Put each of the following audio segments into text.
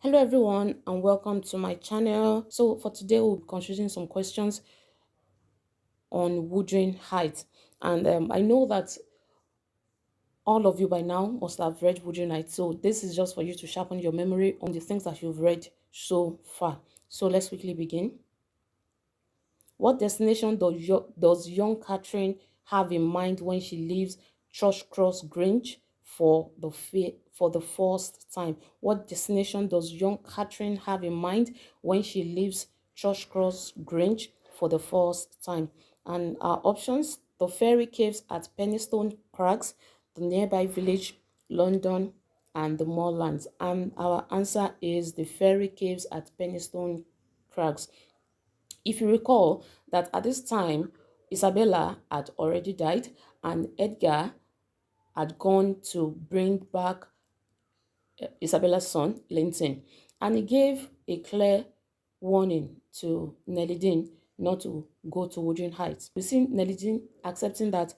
Hello everyone and welcome to my channel. So for today we'll be considering some questions on Wuthering Heights, and I know that all of you by now must have read Wuthering Heights, so this is just for you to sharpen your memory on the things that you've read so far. So let's quickly begin. What destination does young Catherine have in mind when she leaves Cross Grange for the first time? What destination does young Catherine have in mind when she leaves Cross Grange for the first time? And our options: the fairy caves at Penistone Crags, the nearby village London, and the moorlands. And our answer is the fairy caves at Penistone Crags. If you recall that at this time, Isabella had already died and Edgar had gone to bring back Isabella's son, Linton, and he gave a clear warning to Nelly not to go to Wuthering Heights. We see Nelly accepting that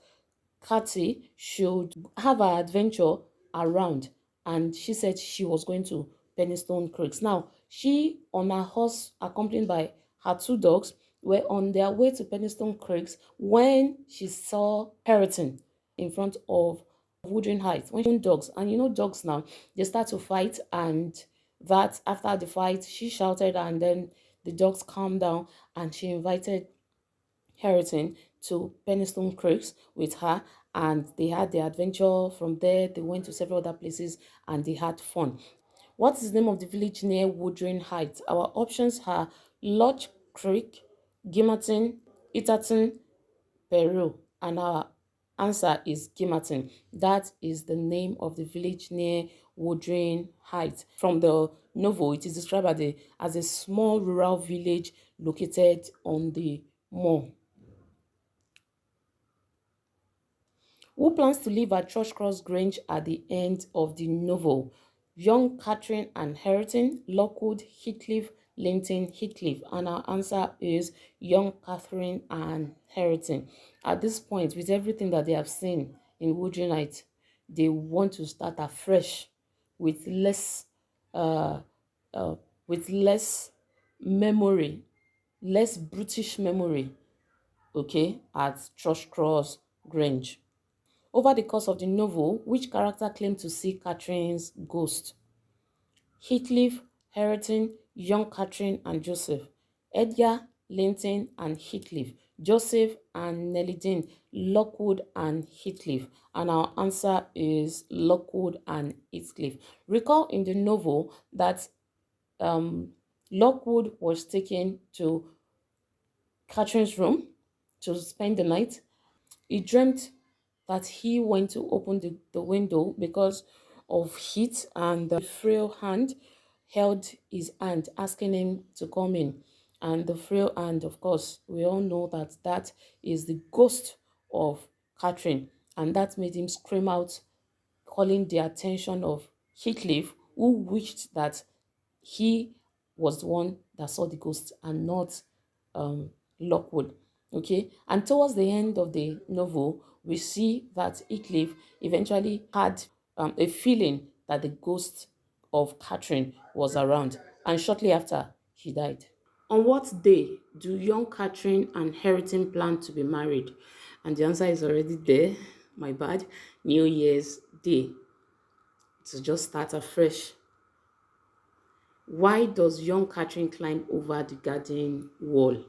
Kathy should have her adventure around, and she said she was going to Penistone Creeks. Now, she on her horse, accompanied by her two dogs, were on their way to Penistone Creeks when she saw Periton in front of Wuthering Heights. When she dogs, and you know dogs now, they start to fight, and that after the fight, she shouted, and then the dogs calmed down, and she invited Harrington to Penistone Creeks with her, and they had their adventure. From there they went to several other places and they had fun. What is the name of the village near Wuthering Heights? Our options are Lodge Creek, Gimerton, Itterton, Peru, and our answer is Gimerton. That is the name of the village near Wuthering Heights. From the novel, it is described as a small rural village located on the moor. Who plans to live at Cross Grange at the end of the novel? Young Catherine and Harrington, Lockwood, Heathcliff, Linton, Heathcliff. And our answer is young Catherine and Harrington. At this point, with everything that they have seen in Wuthering Heights, they want to start afresh with less, uh, uh, with less memory, less brutish memory, okay, at Cross Grange. Over the course of the novel, which character claimed to see Catherine's ghost? Heathcliff, Hareton, young Catherine and Joseph. Edgar, Linton and Heathcliff. Joseph and Nelly Lockwood and Heathcliff. And our answer is Lockwood and Heathcliff. Recall in the novel that Lockwood was taken to Catherine's room to spend the night. He dreamt that he went to open the window because of heat, and the frail hand held his hand, asking him to come in. And the frail hand, of course, we all know that that is the ghost of Catherine, and that made him scream out, calling the attention of Heathcliff, who wished that he was the one that saw the ghost and not Lockwood. Okay, and towards the end of the novel, we see that Heathcliff eventually had a feeling that the ghost of Catherine was around, and shortly after, she died. On what day do young Catherine and Harrington plan to be married? And the answer is already there. My bad. New Year's Day. To just start afresh. Why does young Catherine climb over the garden wall?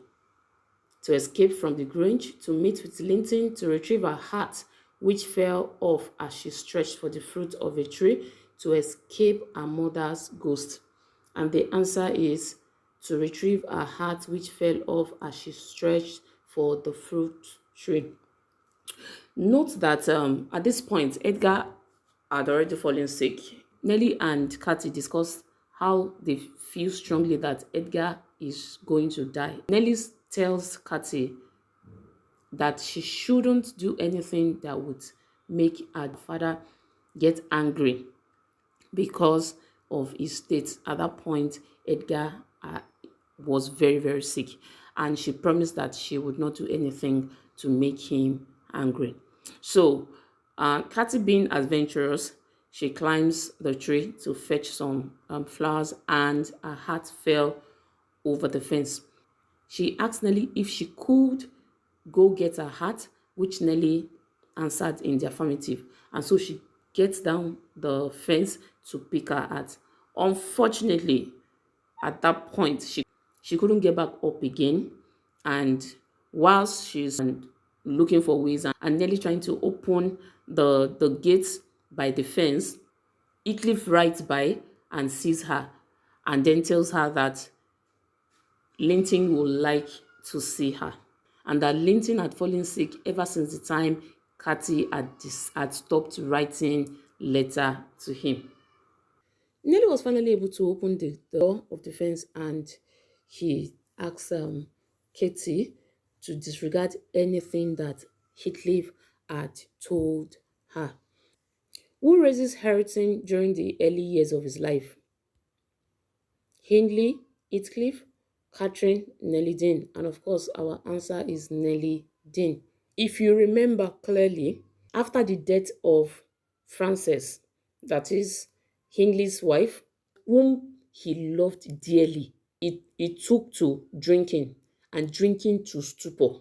To escape from the Grange, to meet with Linton, to retrieve her hat, which fell off as she stretched for the fruit of a tree, to escape her mother's ghost. And the answer is to retrieve her hat, which fell off as she stretched for the fruit tree. Note that at this point, Edgar had already fallen sick. Nelly and Kathy discussed how they feel strongly that Edgar is going to die. Nelly tells Kathy that she shouldn't do anything that would make her father get angry because of his state. At that point, Edgar was very, very sick, and she promised that she would not do anything to make him angry. So, Kathy being adventurous She climbs the tree to fetch some flowers, and her hat fell over the fence. She asked Nelly if she could go get her hat, which Nelly answered in the affirmative. And so she gets down the fence to pick her hat. Unfortunately, at that point, she couldn't get back up again. And whilst she's looking for ways and nearly trying to open the gates by the fence, Heathcliff rides by and sees her and then tells her that Linton would like to see her, and that Linton had fallen sick ever since the time Cathy had stopped writing letter to him. Nelly was finally able to open the door of the fence, and he asked Katie to disregard anything that Heathcliff had told her. Who raises Hareton during the early years of his life? Hindley, Heathcliff, Catherine, Nelly Dean. And of course, our answer is Nelly Dean. If you remember clearly, after the death of Frances, that is Hindley's wife, whom he loved dearly, he took to drinking and drinking to stupor.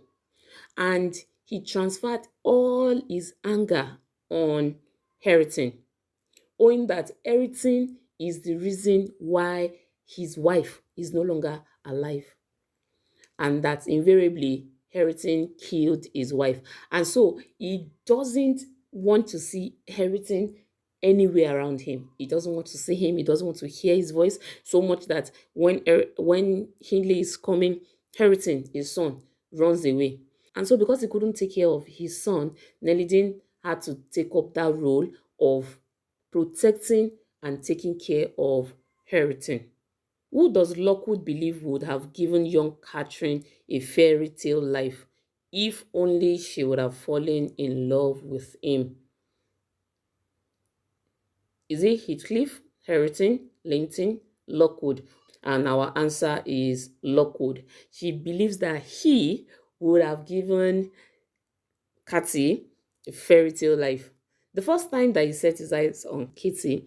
And he transferred all his anger on Hareton, owing that Hareton is the reason why his wife is no longer alive, and that invariably Hareton killed his wife. And so he doesn't want to see Hareton anywhere around him. He doesn't want to see him. He doesn't want to hear his voice, so much that when Hindley is coming, Hareton, his son, runs away. And so because he couldn't take care of his son, Nelidin had to take up that role of protecting and taking care of Hareton. Who does Lockwood believe would have given young Catherine a fairy tale life if only she would have fallen in love with him? Is it Heathcliff, Hareton, Linton, Lockwood? And our answer is Lockwood. She believes that he would have given Cathy a fairy tale life. The first time that he set his eyes on Kitty,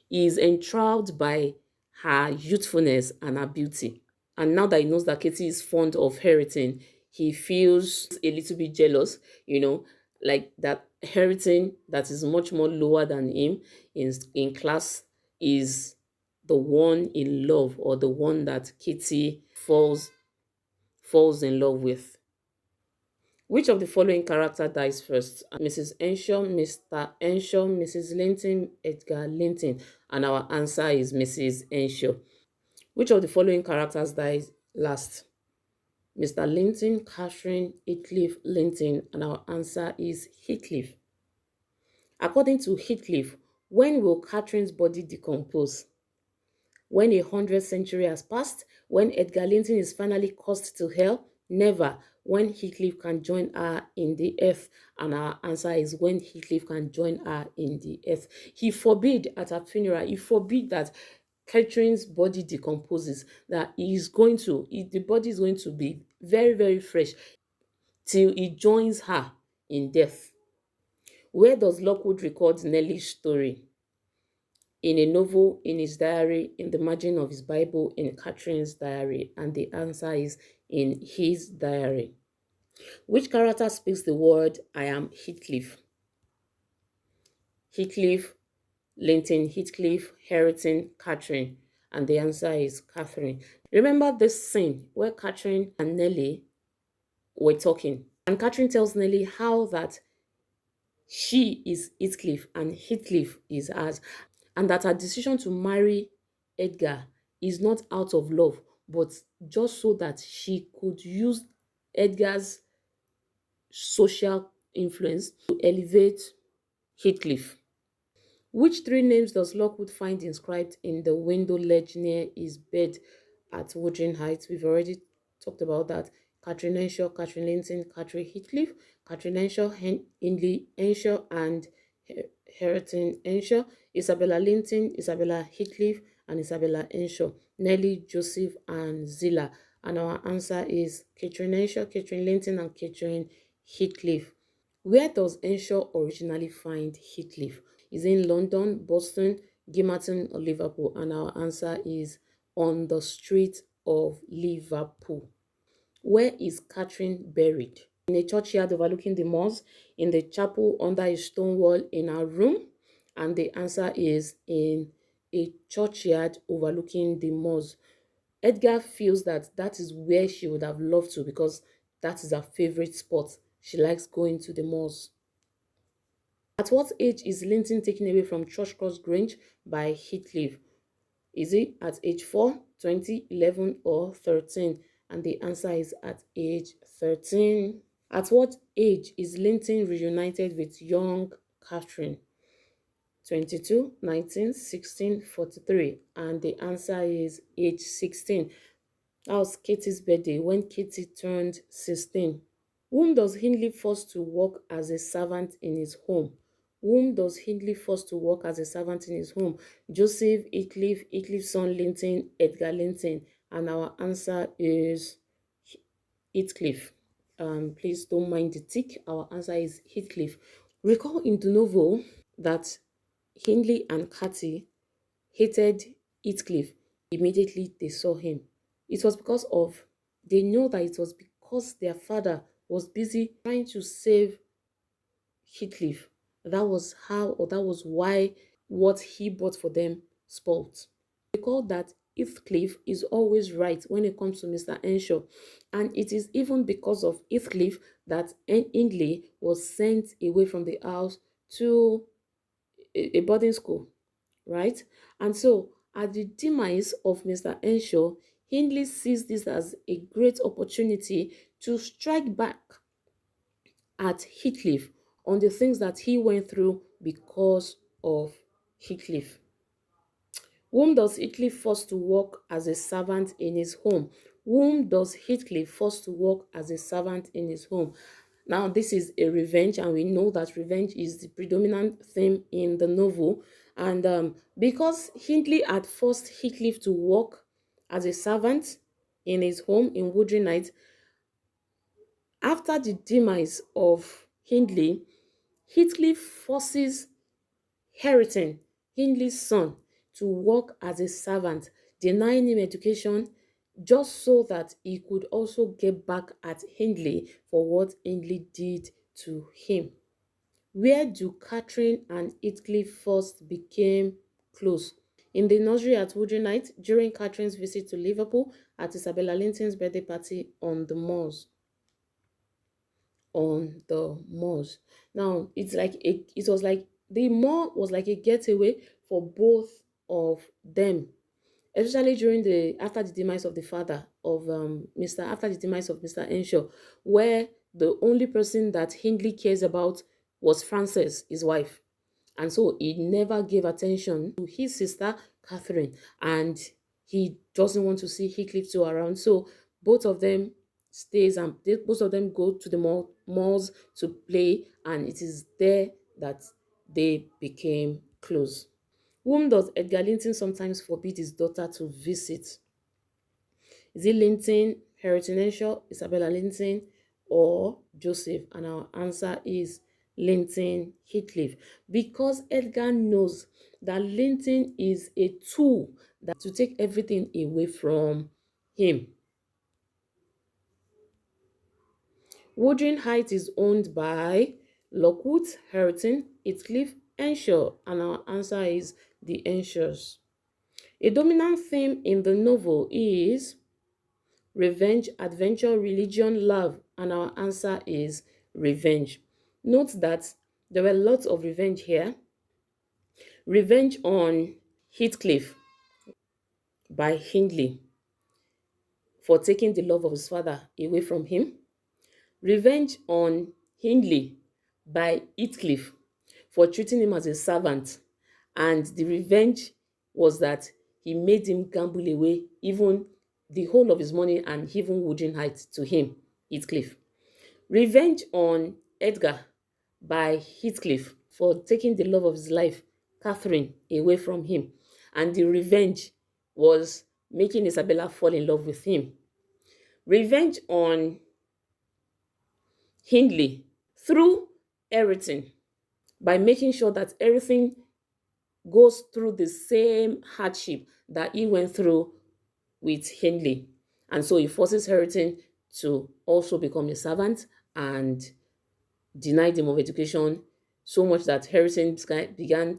he is enthralled by her youthfulness and her beauty. And now that he knows that Katie is fond of Hareton, he feels a little bit jealous, like that Hareton, that is much more lower than him in class, is the one in love, or the one that Kitty falls in love with. Which of the following character dies first? Mrs. Enshaw, Mr. Enshaw, Mrs. Linton, Edgar Linton. And our answer is Mrs. Enshaw. Which of the following characters dies last? Mr. Linton, Catherine, Heathcliff, Linton. And our answer is Heathcliff. According to Heathcliff, when will Catherine's body decompose? When 100th century has passed? When Edgar Linton is finally cursed to hell? Never. When Heathcliff can join her in the earth? And our answer is when Heathcliff can join her in the earth. He forbid at her funeral, he forbid that Catherine's body decomposes, that the body is going to be very, very fresh till he joins her in death. Where does Lockwood record Nelly's story? In a novel, in his diary, in the margin of his Bible, in Catherine's diary? And the answer is in his diary. Which character speaks the word, "I am Heathcliff"? Heathcliff, Linton, Heathcliff, Hareton, Catherine. And the answer is Catherine. Remember this scene where Catherine and Nelly were talking. And Catherine tells Nelly how that she is Heathcliff and Heathcliff is hers. And that her decision to marry Edgar is not out of love, but just so that she could use Edgar's social influence to elevate Heathcliff. Which three names does Lockwood find inscribed in the window ledge near his bed at Wuthering Heights? We've already talked about that. Catherine Enshaw, Catherine Linton, Catherine Heathcliff, Catherine Enshaw, Hindley Enshaw, and Hareton Enshaw, Isabella Linton, Isabella Heathcliff, and Isabella Enshaw, Nellie, Joseph, and Zilla. And our answer is Catherine Enshaw, Catherine Linton, and Catherine Heathcliff. Where does Enshaw originally find Heathcliff? Is it in London, Boston, Gimerton, or Liverpool? And our answer is on the street of Liverpool. Where is Catherine buried? In a churchyard overlooking the moors, in the chapel under a stone wall in her room? And the answer is in a churchyard overlooking the moors. Edgar feels that that is where she would have loved to, because that is her favorite spot. She likes going to the moors. At what age is Linton taken away from Thrushcross Grange by Heathcliff? Is it at age 4, 20, 11, or 13? And the answer is at age 13. At what age is Linton reunited with young Catherine? 22, 19, 16, 43. And the answer is age 16. That was Katie's birthday when Katie turned 16. Whom does Hindley force to work as a servant in his home? Whom does Hindley force to work as a servant in his home? Joseph, Heathcliff, Heathcliff's son Linton, Edgar Linton. And our answer is Heathcliff. Please don't mind the tick. Our answer is Heathcliff. Recall in the novel that Hindley and Katie hated Heathcliff immediately they saw him. It was because of, they know that it was because their father was busy trying to save Heathcliff. That was how, or that was why what he bought for them spoiled. Recall that Heathcliff is always right when it comes to Mr. Henshaw, and it is even because of Heathcliff that Hindley was sent away from the house to a boarding school, right? And so, at the demise of Mr. Henshaw, Hindley sees this as a great opportunity to strike back at Heathcliff on the things that he went through because of Heathcliff. Whom does Heathcliff force to work as a servant in his home? Whom does Heathcliff force to work as a servant in his home? Now, this is a revenge, and we know that revenge is the predominant theme in the novel. And because Hindley had forced Heathcliff to work as a servant in his home in Wuthering Heights, after the demise of Hindley, Heathcliff forces Hareton, Hindley's son, to work as a servant, denying him education just so that he could also get back at Hindley for what Hindley did to him. Where do Catherine and Heathcliff first became close? In the nursery at Wuthering Heights, during Catherine's visit to Liverpool, at Isabella Linton's birthday party on the moors. Now it was like the moor was like a getaway for both of them, especially during the after the demise of the father of Mr. Henshaw, where the only person that Hindley cares about was Frances, his wife. And so he never gave attention to his sister Catherine, and he doesn't want to see Heathcliff too around. So both of them both of them go to the malls to play, and it is there that they became close. Whom does Edgar Linton sometimes forbid his daughter to visit? Is it Linton, Hareton Henshaw, Isabella Linton, or Joseph? And our answer is Linton Heathcliff, because Edgar knows that Linton is a tool that to take everything away from him. Wuthering Heights is owned by Lockwood, Hareton, Heathcliff, Henshaw, and our answer is the Henshaws. A dominant theme in the novel is revenge, adventure, religion, love, and our answer is revenge. Note that there were lots of revenge here. Revenge on Heathcliff by Hindley for taking the love of his father away from him. Revenge on Hindley by Heathcliff for treating him as a servant. And the revenge was that he made him gamble away even the whole of his money and even Wuthering Heights to him, Heathcliff. Revenge on Edgar by Heathcliff for taking the love of his life, Catherine, away from him. And the revenge was making Isabella fall in love with him. Revenge on Hindley through Hareton by making sure that everything goes through the same hardship that he went through with Henley. And so he forces Harrington to also become a servant and denied him of education, so much that Harrison began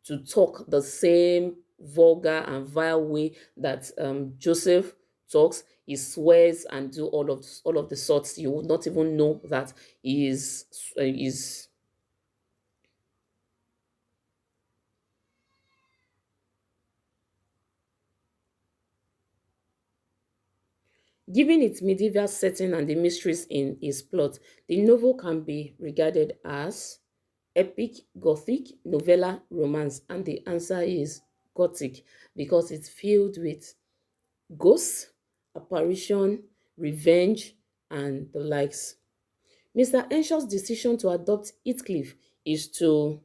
to talk the same vulgar and vile way that Joseph talks. He swears and do all of the sorts. You would not even know that he is given its medieval setting and the mysteries in its plot. The novel can be regarded as epic, gothic, novella, romance, and the answer is gothic because it's filled with ghosts, apparition, revenge, and the likes. Mr. Enshaw's decision to adopt Heathcliff is to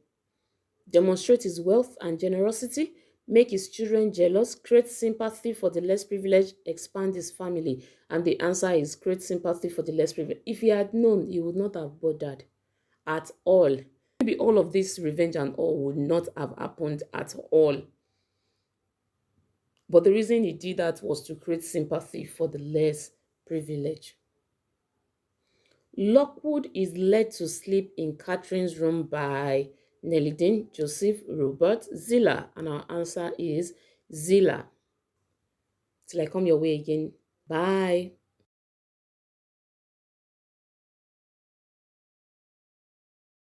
demonstrate his wealth and generosity, make his children jealous, create sympathy for the less privileged, expand his family. And the answer is create sympathy for the less privileged. If he had known, he would not have bothered at all. Maybe all of this revenge and all would not have happened at all. But the reason he did that was to create sympathy for the less privileged. Lockwood is led to sleep in Catherine's room by Nellie Dean, Joseph, Robert, Zilla. And our answer is Zilla. Till I come your way again. Bye.